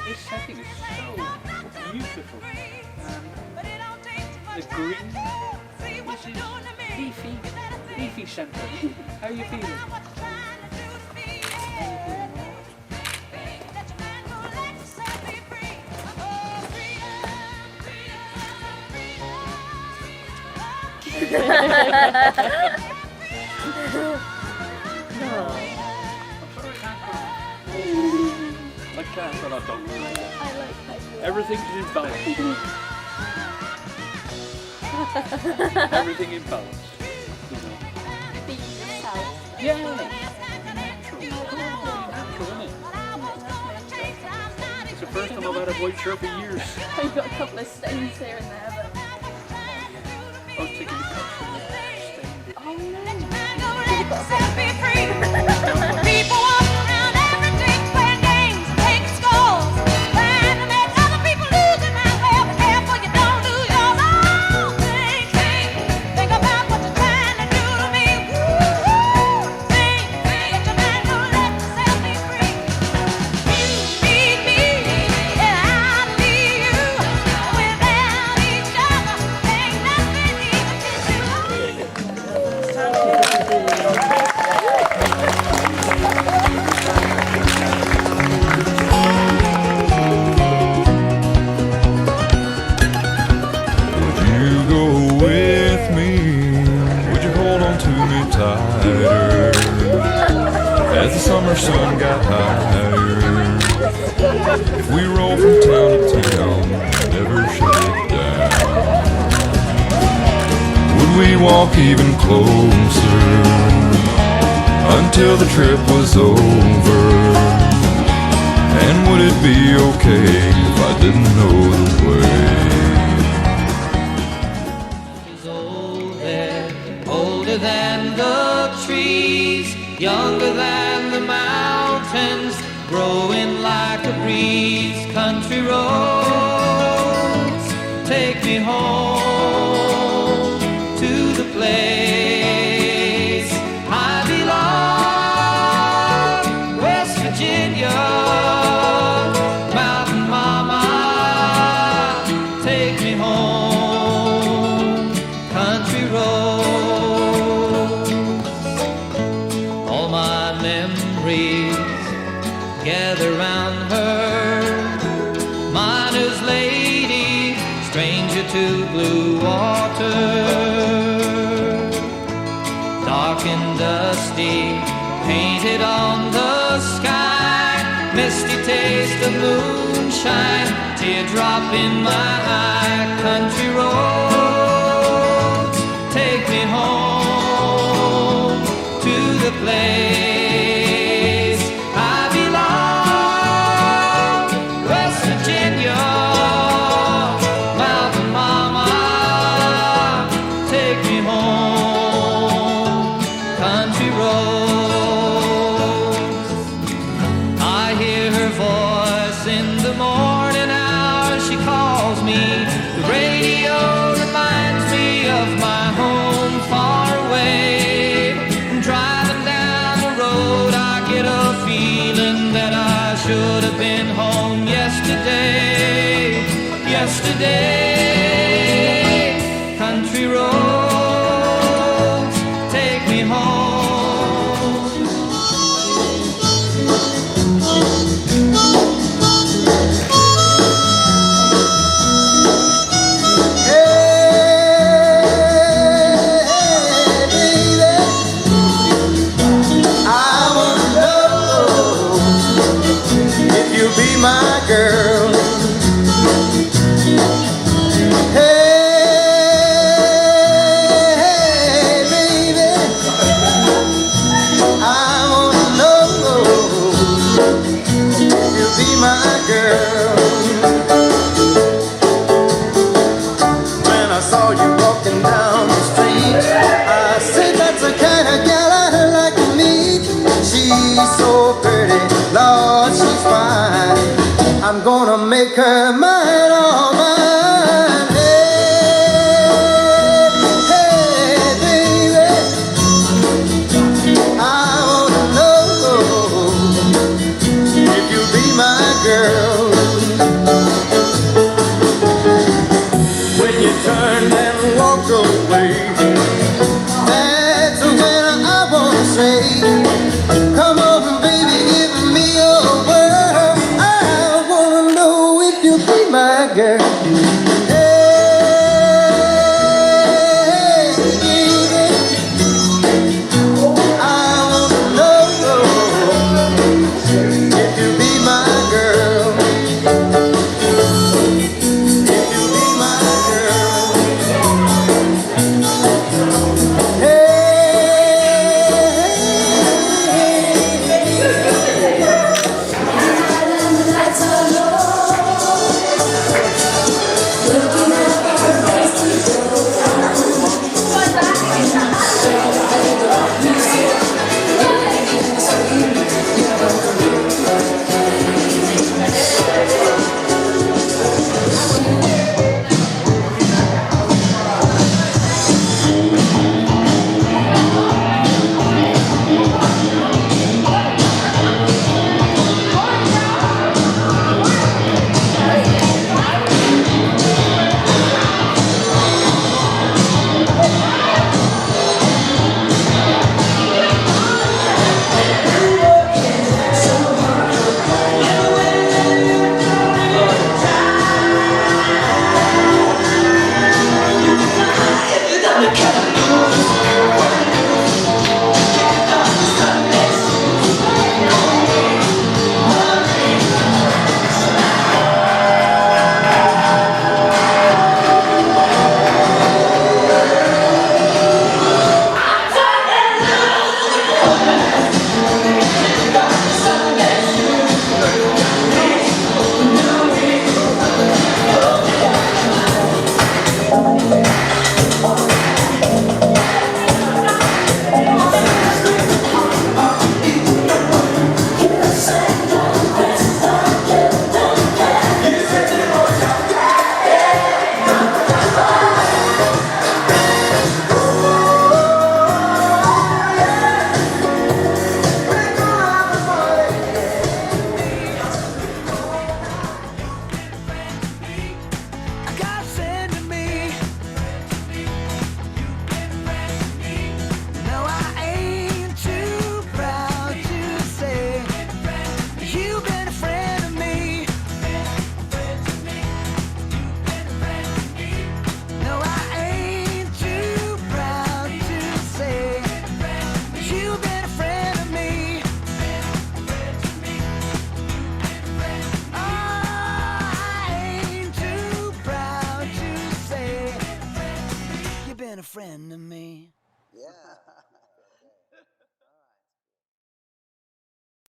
This setting is so beautiful. The green, this is leafy centre. How are you feeling? I can't, but I don't. Everything is in balance. Everything in balance. Be yourself. Yeah. Natural, isn't it? It's the first time I've had a white shirt for years. I've got a couple of stains here and there, but... I was taking the cup from the stain. Oh no. People walk around every day playing games, taking scores, trying to make other people lose it. Now, well, be careful you don't lose your own. Think about what you're trying to do to me. Think that your mind will let yourself be free. You need me, and I need you. Without each other, ain't nothing even Would you go with me? Would you hold on to me tighter as the summer sun got higher? If we roll from town to town, never shut it down. Would we walk even closer until the trip was over? And would it be okay if I didn't know the way? He's older than the trees, younger than the mountains, growing like a breeze. Country roads, take me home to the place I belong, West Virginia. Mountain mama, take me home, country roads. All my memories gather round her, miner's lady, stranger to blue water. Dark and dusty, painted on the sky, misty taste of moonshine, teardrop in my eye. Country roads, take me home to the place I belong, West Virginia. Mountain mama, take me home, country roads. I hear her voice in the morning hours, she calls me. The radio reminds me of my home far away. Driving down the road, I get a feeling that I should have been home yesterday. Yesterday, country roads, take me home. Be my girl. Hey, baby, I wanna know if you'll be my girl. When I saw you walking down the street, I said that's the kind of gal I'd like to meet. She's so pretty, Lord, she's fine. I'm gonna make her mine, all mine. Hey, hey, baby, I wanna know way.